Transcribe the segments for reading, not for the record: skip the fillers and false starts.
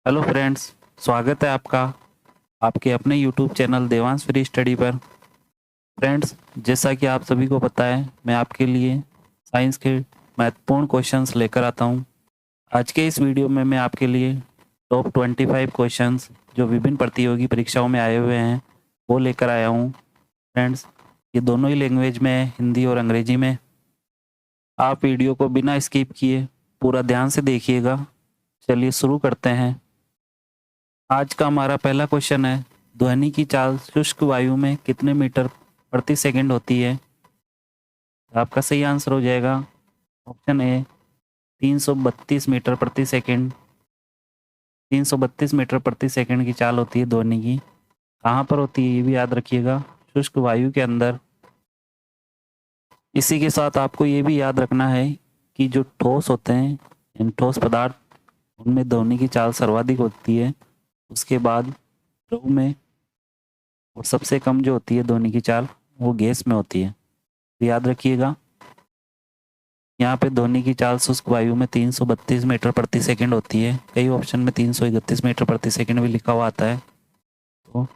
Hello friends, स्वागत है आपका आपके अपने YouTube channel Devansh free study पर। फ्रेंड्स, जैसा कि आप सभी को पता है, मैं आपके लिए साइंस के महत्वपूर्ण क्वेश्चंस लेकर आता हूं। आज के इस वीडियो में मैं आपके लिए टॉप 25 क्वेश्चंस जो विभिन्न प्रतियोगी परीक्षाओं में आए हुए हैं वो लेकर आया हूं। फ्रेंड्स, ये दोनों ही लैंग्वेज में है, हिंदी और अंग्रेजी में। आप वीडियो को बिना स्किप किए पूरा ध्यान से देखिएगा। चलिए शुरू करते हैं। आज का हमारा पहला क्वेश्चन है, ध्वनि की चाल शुष्क वायु में कितने मीटर प्रति सेकंड होती है? आपका सही आंसर हो जाएगा ऑप्शन ए 332 मीटर प्रति सेकंड। 332 मीटर प्रति सेकंड की चाल होती है ध्वनि की। कहाँ पर होती है ये भी याद रखिएगा, शुष्क वायु के अंदर। इसी के साथ आपको ये भी याद रखना है कि जो ठोस होते हैं, इन ठोस पदार्थ, उनमें ध्वनि की चाल सर्वाधिक होती है, उसके बाद द्रव में, और सबसे कम जो होती है ध्वनि की चाल वो गैस में होती है। तो याद रखिएगा, यहाँ पे ध्वनि की चाल शुष्क वायु में 332 मीटर प्रति सेकंड होती है। कई ऑप्शन में 331 मीटर प्रति सेकंड भी लिखा हुआ आता है, तो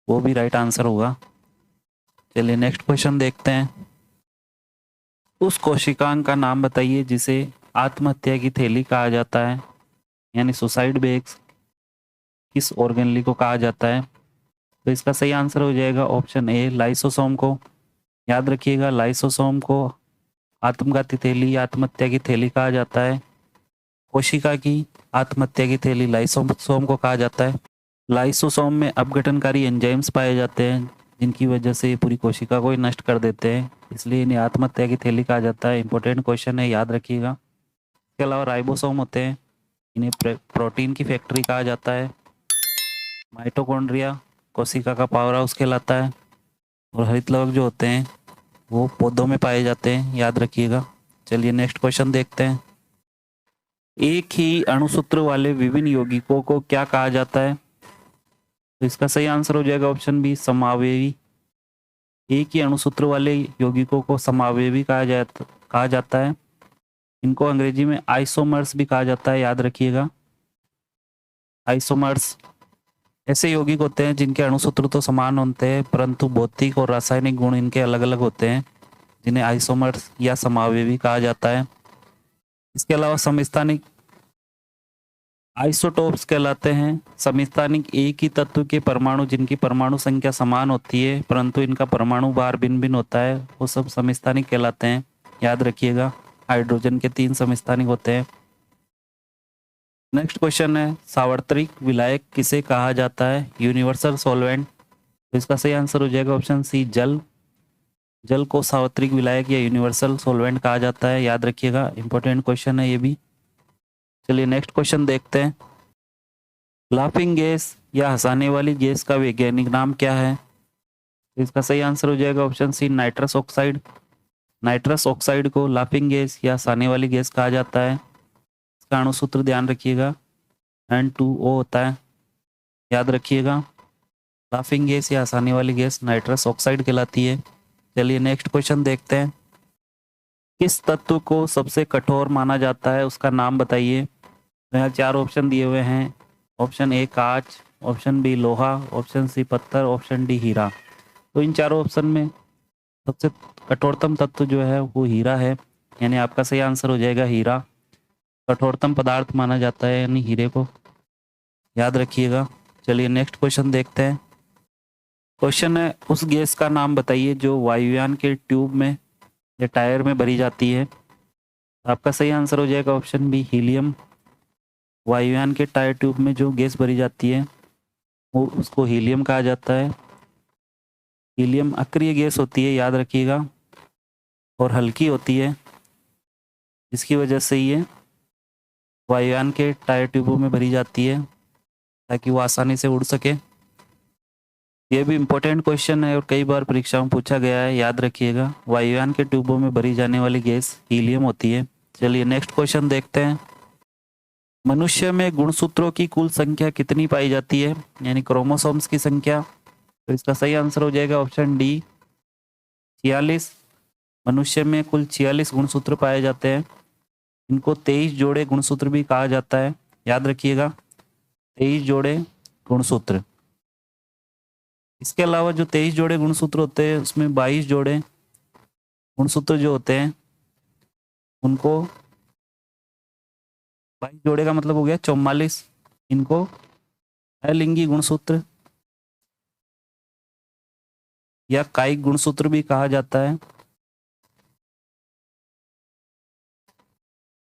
वो भी राइट आंसर होगा। चलिए नेक्स्ट क्वेश्चन देखते हैं। उस कोशिकांग का नाम बताइए जिसे आत्महत्या की थैली कहा जाता है, यानी सुसाइड बैग्स किस ऑर्गेनली को कहा जाता है? तो इसका सही आंसर हो जाएगा ऑप्शन ए लाइसोसोम को। याद रखिएगा, लाइसोसोम को आत्मघाती थैली, आत्महत्या की थैली कहा जाता है। कोशिका की आत्महत्या की थैली लाइसोसोम को कहा जाता है। लाइसोसोम में अपघटनकारी एंजाइम्स पाए जाते हैं जिनकी वजह से ये पूरी कोशिका को ही नष्ट कर देते हैं, इसलिए इन्हें आत्महत्या की थैली कहा जाता है। इंपॉर्टेंट क्वेश्चन है, याद रखिएगा। इसके अलावा राइबोसोम होते हैं, इन्हें प्रोटीन की फैक्ट्री कहा जाता है। माइटोकॉन्ड्रिया कोशिका का पावर हाउस कहलाता है। और हरित लवक जो होते हैं वो पौधों में पाए जाते हैं, याद रखिएगा। चलिए नेक्स्ट क्वेश्चन देखते हैं। एक ही अणुसूत्र वाले विभिन्न यौगिकों को क्या कहा जाता है? तो इसका सही आंसर हो जाएगा ऑप्शन बी समावयवी। एक ही अणुसूत्र वाले यौगिकों को समावयवी कहा जाता है। इनको अंग्रेजी में आइसोमर्स भी कहा जाता है, याद रखिएगा। आइसोमर्स ऐसे यौगिक होते हैं जिनके अणुसूत्र तो समान होते हैं, परंतु भौतिक और रासायनिक गुण इनके अलग अलग होते हैं, जिन्हें आइसोमर्स या समावयवी कहा जाता है। इसके अलावा समस्थानिक आइसोटोप्स कहलाते हैं। समस्थानिक एक ही तत्व के परमाणु जिनकी परमाणु संख्या समान होती है परंतु इनका परमाणु भार भिन्न भिन्न होता है, वो सब समस्थानिक कहलाते हैं, याद रखिएगा। हाइड्रोजन के 3 समस्थानिक होते हैं। नेक्स्ट क्वेश्चन है, सार्वत्रिक विलायक किसे कहा जाता है? Universal solvent. तो इसका सही आंसर हो जाएगा ऑप्शन सी जल। जल को सार्वत्रिक विलायक या यूनिवर्सल सॉल्वेंट कहा जाता है, याद रखिएगा। इंपॉर्टेंट क्वेश्चन है ये भी। चलिए नेक्स्ट क्वेश्चन देखते हैं। लाफिंग गैस या हंसाने वाली गैस का वैज्ञानिक नाम क्या है? तो इसका सही आंसर हो जाएगा option C nitrous oxide. Nitrous oxide को लाफिंग गैस या हंसाने वाली गैस कहा जाता है। इसका अणुसूत्र ध्यान रखिएगा, N2O होता है, याद रखिएगा। लाफिंग गैस या हंसाने वाली गैस नाइट्रस ऑक्साइड कहलाती है। चलिए नेक्स्ट क्वेश्चन देखते हैं। किस तत्व को सबसे कठोर माना जाता है, उसका नाम बताइए। तो यहाँ 4 ऑप्शन दिए हुए हैं। ऑप्शन ए कांच, ऑप्शन बी लोहा, ऑप्शन सी पत्थर, ऑप्शन डी हीरा। तो इन चारों ऑप्शन में सबसे कठोरतम तत्व जो है वो हीरा है, यानी आपका सही आंसर हो जाएगा हीरा। कठोरतम पदार्थ माना जाता है यानी हीरे को, याद रखिएगा। चलिए नेक्स्ट क्वेश्चन देखते हैं। क्वेश्चन है, उस गैस का नाम बताइए जो वायुयान के ट्यूब में या टायर में भरी जाती है। आपका सही आंसर हो जाएगा ऑप्शन बी हीलियम। वायुयान के टायर ट्यूब में जो गैस भरी जाती है वो उसको हीलियम कहा जाता है। हीलियम अक्रिय गैस होती है, याद रखिएगा, और हल्की होती है, जिसकी वजह से ये वायुयान के टायर ट्यूबों में भरी जाती है ताकि वो आसानी से उड़ सके। ये भी इम्पोर्टेंट क्वेश्चन है और कई बार परीक्षाओं में पूछा गया है, याद रखिएगा। वायुयान के ट्यूबों में भरी जाने वाली गैस हीलियम होती है। चलिए नेक्स्ट क्वेश्चन देखते हैं। मनुष्य में गुणसूत्रों की कुल संख्या कितनी पाई जाती है, यानी क्रोमोसोम्स की संख्या? तो इसका सही आंसर हो जाएगा ऑप्शन डी 46। मनुष्य में कुल 46 गुणसूत्र पाए जाते हैं। इनको 23 जोड़े गुणसूत्र भी कहा जाता है, याद रखिएगा। 23 जोड़े गुणसूत्र। इसके अलावा जो 23 जोड़े गुणसूत्र होते हैं उसमें 22 जोड़े गुणसूत्र जो होते हैं उनको 22 जोड़े का मतलब हो गया 44। इनको अलिंगी गुणसूत्र या कायिक गुणसूत्र भी कहा जाता है।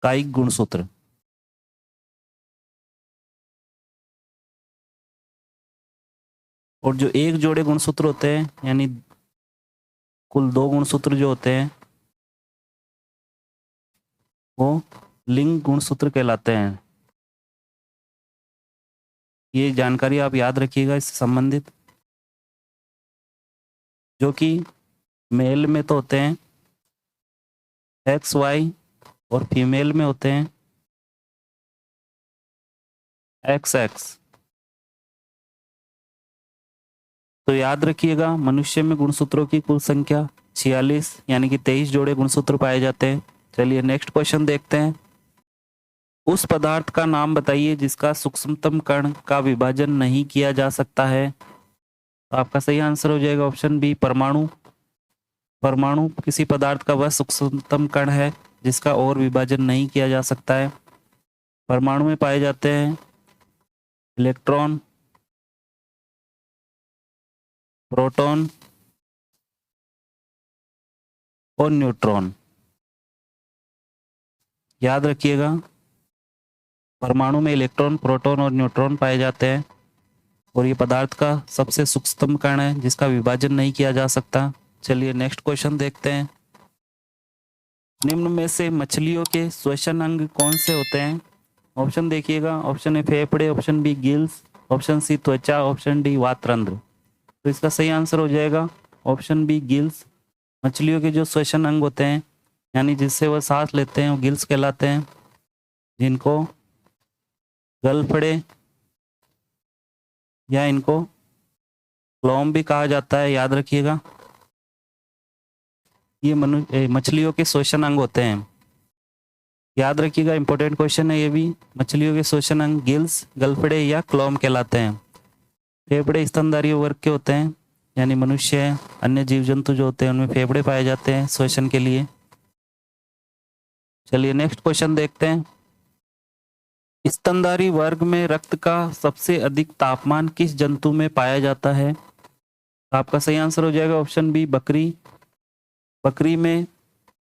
कायिक गुणसूत्र। और जो एक जोड़े गुणसूत्र होते हैं यानी कुल 2 गुणसूत्र जो होते हैं वो लिंग गुणसूत्र कहलाते हैं। ये जानकारी आप याद रखिएगा इससे संबंधित। जो कि मेल में तो होते हैं XY और फीमेल में होते हैं XX। तो याद रखिएगा मनुष्य में गुणसूत्रों की कुल संख्या 46 यानी कि 23 जोड़े गुणसूत्र पाए जाते हैं। चलिए नेक्स्ट क्वेश्चन देखते हैं। उस पदार्थ का नाम बताइए जिसका सूक्ष्मतम कण का विभाजन नहीं किया जा सकता है। तो आपका सही आंसर हो जाएगा ऑप्शन बी परमाणु। परमाणु किसी पदार्थ का वह सूक्ष्मतम कण है जिसका और विभाजन नहीं किया जा सकता है। परमाणु में पाए जाते हैं इलेक्ट्रॉन, प्रोटॉन और न्यूट्रॉन। याद रखिएगा परमाणु में इलेक्ट्रॉन, प्रोटॉन और न्यूट्रॉन पाए जाते हैं और ये पदार्थ का सबसे सूक्ष्मतम कण है जिसका विभाजन नहीं किया जा सकता। चलिए नेक्स्ट क्वेश्चन देखते हैं। निम्न में से मछलियों के श्वसन अंग कौन से होते हैं? ऑप्शन देखिएगा। ऑप्शन ए फेफड़े, option B gills, option C त्वचा, ऑप्शन डी वातरंध्र। तो इसका सही आंसर हो जाएगा ऑप्शन बी गिल्स। मछलियों के जो श्वसन अंग होते हैं यानी जिससे वह सांस लेते हैं वो गिल्स कहलाते हैं, जिनको गलफड़े या इनको क्लोम भी कहा जाता है। याद रखिएगा ये मछलियों के श्वसन अंग होते हैं। याद रखिएगा इंपॉर्टेंट क्वेश्चन है ये भी। मछलियों के श्वसन अंग गिल्स, गलफड़े या क्लोम कहलाते हैं। फेफड़े स्तनधारी वर्ग के होते हैं यानी मनुष्य, अन्य जीव जंतु जो होते हैं उनमें फेफड़े पाए जाते हैं श्वसन के लिए। चलिए नेक्स्ट क्वेश्चन देखते हैं। स्तनधारी वर्ग में रक्त का सबसे अधिक तापमान किस जंतु में पाया जाता है? आपका सही आंसर हो जाएगा ऑप्शन बी बकरी। बकरी में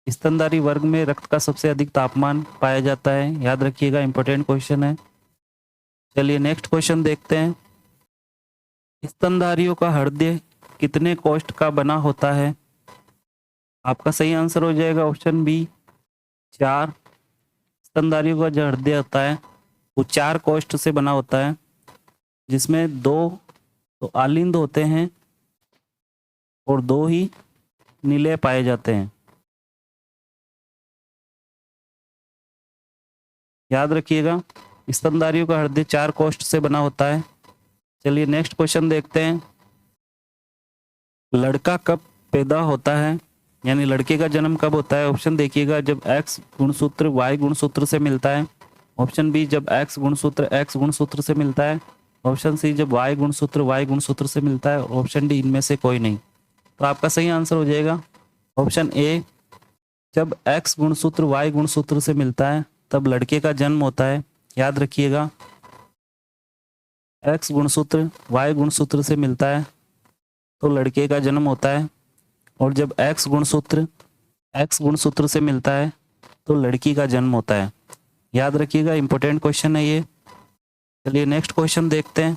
स्तनधारी वर्ग में रक्त का सबसे अधिक तापमान पाया जाता है। याद रखिएगा इंपॉर्टेंट क्वेश्चन है। चलिए नेक्स्ट क्वेश्चन देखते हैं। स्तनधारियों का हृदय कितने कोष्ठ का बना होता है? आपका सही आंसर हो जाएगा ऑप्शन बी 4। स्तनधारियों का जो हृदय होता है वो 4 कोष्ठ से बना होता है, जिसमें 2 तो आलिंद होते हैं और 2 ही नीले पाए जाते हैं। याद रखिएगा स्तनधारियों का हृदय 4 कोष्ठ से बना होता है। चलिए नेक्स्ट क्वेश्चन देखते हैं। लड़का कब पैदा होता है यानी लड़के का जन्म कब होता है? ऑप्शन देखिएगा जब X गुणसूत्र Y गुणसूत्र से मिलता है, ऑप्शन बी जब X गुणसूत्र से मिलता है, ऑप्शन सी जब Y गुणसूत्र से मिलता है, ऑप्शन डी इनमें से कोई नहीं। तो आपका सही आंसर हो जाएगा ऑप्शन ए जब X गुणसूत्र Y गुणसूत्र से मिलता है तब लड़के का जन्म होता है। याद रखिएगा X गुणसूत्र Y गुणसूत्र से मिलता है तो लड़के का जन्म होता है, और जब X गुणसूत्र से मिलता है तो लड़की का जन्म होता है। याद रखिएगा इंपॉर्टेंट क्वेश्चन है ये। चलिए नेक्स्ट क्वेश्चन देखते हैं।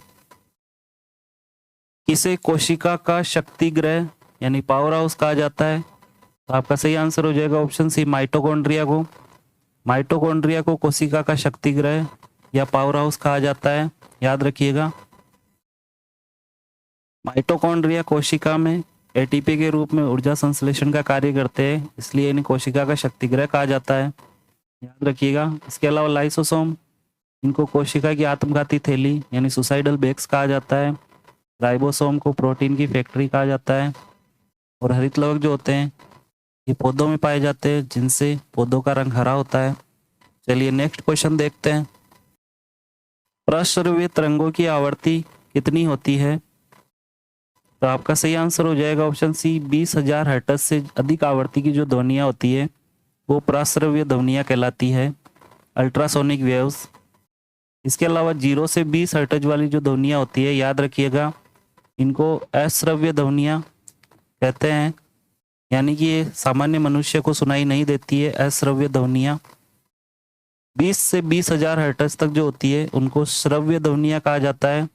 किसे कोशिका का शक्ति ग्रह यानी पावर हाउस कहा जाता है? तो आपका सही आंसर हो जाएगा ऑप्शन सी माइटोकॉन्ड्रिया को। माइटोकॉन्ड्रिया को कोशिका का शक्ति ग्रह या पावर हाउस कहा जाता है। याद रखिएगा माइटोकॉन्ड्रिया कोशिका में एटीपी के रूप में ऊर्जा संश्लेषण का कार्य करते हैं, इसलिए इन्हें कोशिका का शक्तिग्रह कहा जाता है। याद रखिएगा इसके अलावा लाइसोसोम, इनको कोशिका की आत्मघाती थैली यानी सुसाइडल बैग्स कहा जाता है। राइबोसोम को प्रोटीन की फैक्ट्री कहा जाता है। और हरित लवक जो होते हैं ये पौधों में पाए जाते हैं, जिनसे पौधों का रंग हरा होता है। चलिए नेक्स्ट क्वेश्चन देखते हैं। प्रस्रव्य तरंगों की आवृत्ति कितनी होती है? तो आपका सही आंसर हो जाएगा ऑप्शन सी, 20,000 हर्ट्ज से अधिक आवृत्ति की जो ध्वनियाँ होती है वो प्रस्रव्य ध्वनियाँ कहलाती है, अल्ट्रासोनिक वेव्स। इसके अलावा 0 से 20 हर्ट्ज वाली जो ध्वनियाँ होती है, याद रखिएगा, इनको अश्रव्य ध्वनियाँ कहते हैं, यानी कि ये सामान्य मनुष्य को सुनाई नहीं देती है, अश्रव्य ध्वनियाँ। 20 से 20,000 हर्ट्ज तक जो होती है उनको श्रव्य ध्वनियाँ कहा जाता है।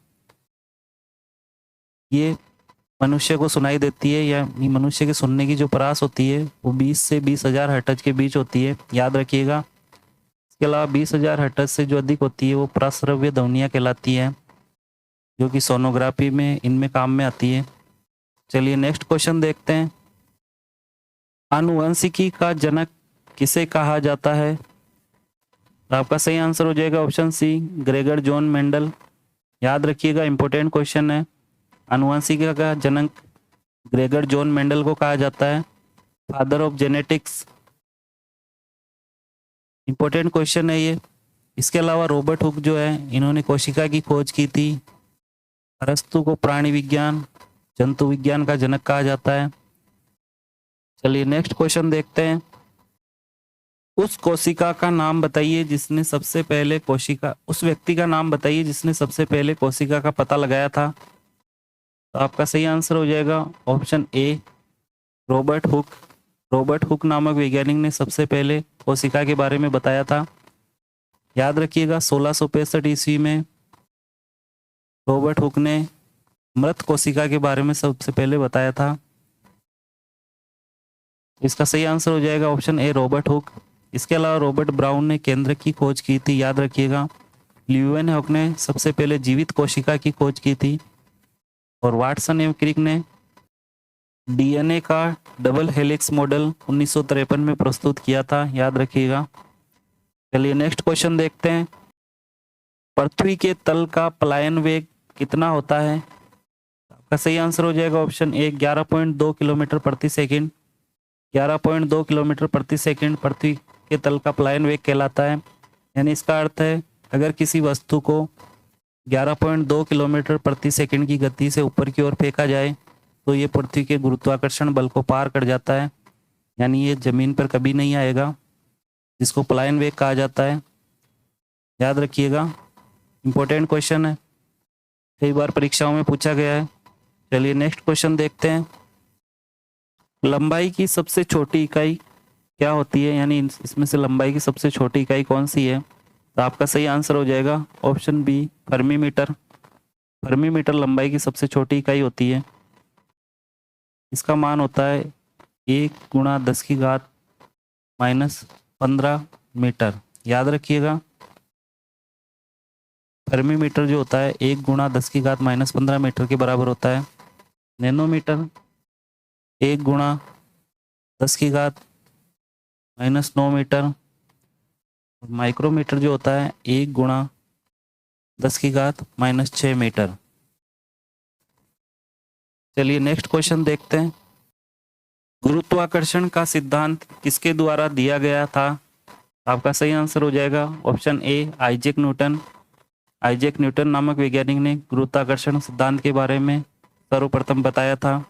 ये मनुष्य को सुनाई देती है, या मनुष्य के सुनने की जो परास होती है वो 20 से 20,000 हर्ट्ज के बीच होती है, याद रखिएगा। इसके अलावा 20,000 हर्ट्ज से जो अधिक होती है वो प्रस्रव्य ध्वनियाँ कहलाती है, जो कि सोनोग्राफी में इनमें काम में आती है। चलिए नेक्स्ट क्वेश्चन देखते हैं। आनुवंशिकी का जनक किसे कहा जाता है? तो आपका सही आंसर हो जाएगा option C, Gregor John Mendel. याद रखिएगा, इंपॉर्टेंट क्वेश्चन है। आनुवंशिकी का जनक ग्रेगर जॉन मेंडल को कहा जाता है, father of genetics. Important question है ये। इसके अलावा रॉबर्ट हुक जो है, इन्होंने कोशिका की खोज की थी। अरस्तु को प्राणी विज्ञान, जंतु विज्ञान का जनक कहा जाता है। चलिए नेक्स्ट क्वेश्चन देखते हैं। उस कोशिका का नाम बताइए जिसने सबसे पहले उस व्यक्ति का नाम बताइए जिसने सबसे पहले कोशिका का पता लगाया था। तो आपका सही आंसर हो जाएगा option A, Robert Hooke. Robert Hooke नामक वैज्ञानिक ने सबसे पहले कोशिका के बारे में बताया था। याद रखिएगा, 1665 ईस्वी में रॉबर्ट हुक ने मृत कोशिका के बारे में सबसे पहले बताया था। इसका सही आंसर हो जाएगा ऑप्शन ए, रॉबर्ट हुक। इसके अलावा रॉबर्ट ब्राउन ने केंद्र की खोज की थी, याद रखिएगा। ल्यूवेनहॉक ने सबसे पहले जीवित कोशिका की खोज की थी, और वाटसन एवं क्रिक ने डीएनए का डबल हेलिक्स मॉडल 1953 में प्रस्तुत किया था, याद रखिएगा। चलिए नेक्स्ट क्वेश्चन देखते हैं। पृथ्वी के तल का पलायन वेग कितना होता है? आपका सही आंसर हो जाएगा ऑप्शन ए, 11.2 किलोमीटर प्रति सेकंड। 11.2 किलोमीटर प्रति सेकंड पृथ्वी के तल का पलायन वेग कहलाता है। यानी इसका अर्थ है, अगर किसी वस्तु को 11.2 किलोमीटर प्रति सेकंड की गति से ऊपर की ओर फेंका जाए तो ये पृथ्वी के गुरुत्वाकर्षण बल को पार कर जाता है, यानी ये जमीन पर कभी नहीं आएगा, जिसको पलायन वेग कहा जाता है। याद रखिएगा, इंपॉर्टेंट क्वेश्चन है, कई बार परीक्षाओं में पूछा गया है। चलिए नेक्स्ट क्वेश्चन देखते हैं। लंबाई की सबसे छोटी इकाई क्या होती है? यानी इसमें से लंबाई की सबसे छोटी इकाई कौन सी है? तो आपका सही आंसर हो जाएगा option B, Fermi metre. Fermi metre लंबाई की सबसे छोटी इकाई होती है। इसका मान होता है 1 × 10⁻⁻15 मीटर। याद रखिएगा, फर्मी मीटर जो होता है 1 × 10⁻⁻15 मीटर के बराबर होता है। Nanometre 1 × 10⁻⁹ metre. माइक्रोमीटर जो होता है 1 × 10⁻⁻6 मीटर। चलिए नेक्स्ट क्वेश्चन देखते हैं। गुरुत्वाकर्षण का सिद्धांत किसके द्वारा दिया गया था? आपका सही आंसर हो जाएगा option A, Isaac Newton. Isaac Newton नामक वैज्ञानिक ने गुरुत्वाकर्षण सिद्धांत के बारे में सर्वप्रथम बताया था।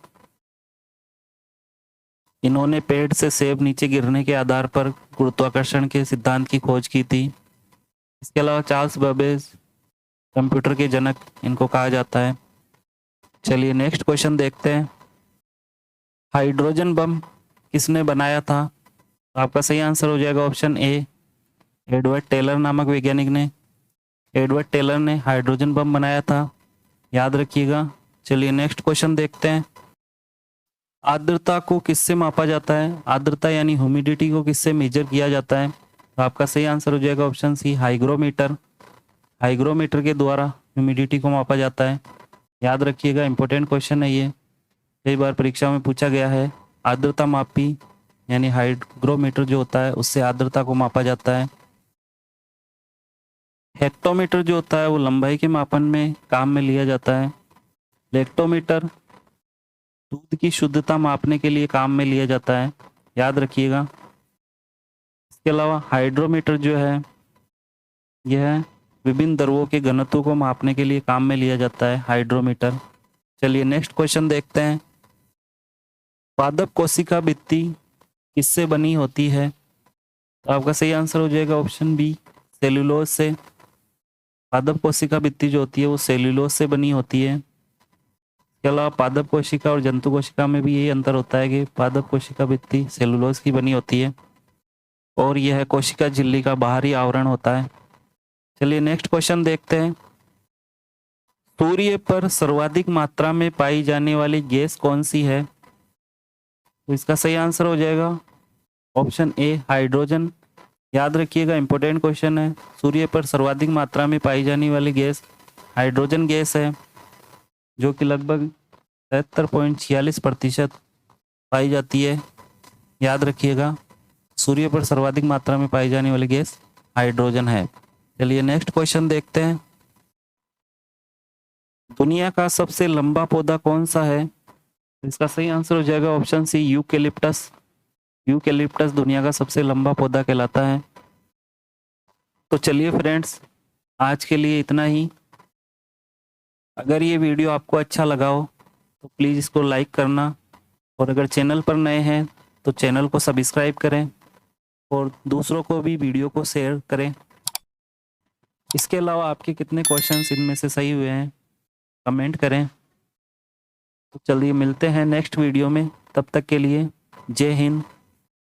इन्होंने पेड़ से सेब नीचे गिरने के आधार पर गुरुत्वाकर्षण के सिद्धांत की खोज की थी। इसके अलावा चार्ल्स बेबेज कंप्यूटर के जनक इनको कहा जाता है। चलिए नेक्स्ट क्वेश्चन देखते हैं। हाइड्रोजन बम किसने बनाया था? आपका सही आंसर हो जाएगा ऑप्शन ए, एडवर्ड टेलर नामक वैज्ञानिक ने। एडवर्ड टेलर ने हाइड्रोजन बम बनाया था, याद रखिएगा। चलिए नेक्स्ट क्वेश्चन देखते हैं। आर्द्रता को किससे मापा जाता है? आर्द्रता यानी ह्यूमिडिटी को किससे मेजर किया जाता है? तो आपका सही आंसर हो जाएगा ऑप्शन सी, हाइग्रोमीटर। हाइग्रोमीटर के द्वारा ह्यूमिडिटी को मापा जाता है, याद रखिएगा, इंपॉर्टेंट क्वेश्चन है ये, कई बार परीक्षा में पूछा गया है। आर्द्रता मापी यानी हाइग्रोमीटर जो होता है उससे आर्द्रता को मापा जाता है। हेक्टोमीटर जो होता है वो लंबाई के मापन में काम में लिया जाता है। लेक्टोमीटर दूध की शुद्धता मापने के लिए काम में लिया जाता है, याद रखिएगा। इसके अलावा हाइड्रोमीटर जो है यह विभिन्न द्रवों के घनत्व को मापने के लिए काम में लिया जाता है? हाइड्रोमीटर। चलिए नेक्स्ट क्वेश्चन देखते हैं। पादप कोशिका भित्ति किससे बनी होती है? तो आपका सही आंसर हो जाएगा ऑप्शन बी, सेल्यूलोज से। पादप कोशिका भित्ति जो होती है वो सेल्यूलोज से बनी होती है। इसके अलावा पादप कोशिका और जंतु कोशिका में भी यही अंतर होता है कि पादप कोशिका भित्ति सेल्यूलोज की बनी होती है और यह कोशिका झिल्ली का बाहरी आवरण होता है। चलिए नेक्स्ट क्वेश्चन देखते हैं। सूर्य पर सर्वाधिक मात्रा में पाई जाने वाली गैस कौन सी है? तो इसका सही आंसर हो जाएगा ऑप्शन ए, हाइड्रोजन। याद रखिएगा, इंपॉर्टेंट क्वेश्चन है। सूर्य पर सर्वाधिक मात्रा में पाई जाने वाली गैस हाइड्रोजन गैस है, जो कि लगभग 73.46% पाई जाती है। याद रखिएगा, सूर्य पर सर्वाधिक मात्रा में पाई जाने वाली गैस हाइड्रोजन है। चलिए नेक्स्ट क्वेश्चन देखते हैं। दुनिया का सबसे लंबा पौधा कौन सा है? इसका सही आंसर हो जाएगा ऑप्शन सी, यूकेलिप्टस। यूकेलिप्टस दुनिया का सबसे लंबा पौधा कहलाता है। तो चलिए फ्रेंड्स, आज के लिए इतना ही। अगर ये वीडियो आपको अच्छा लगा हो तो प्लीज़ इसको लाइक करना, और अगर चैनल पर नए हैं तो चैनल को सब्सक्राइब करें और दूसरों को भी वीडियो को शेयर करें। इसके अलावा आपके कितने क्वेश्चंस इनमें से सही हुए हैं कमेंट करें। तो चलिए मिलते हैं नेक्स्ट वीडियो में, तब तक के लिए जय हिंद,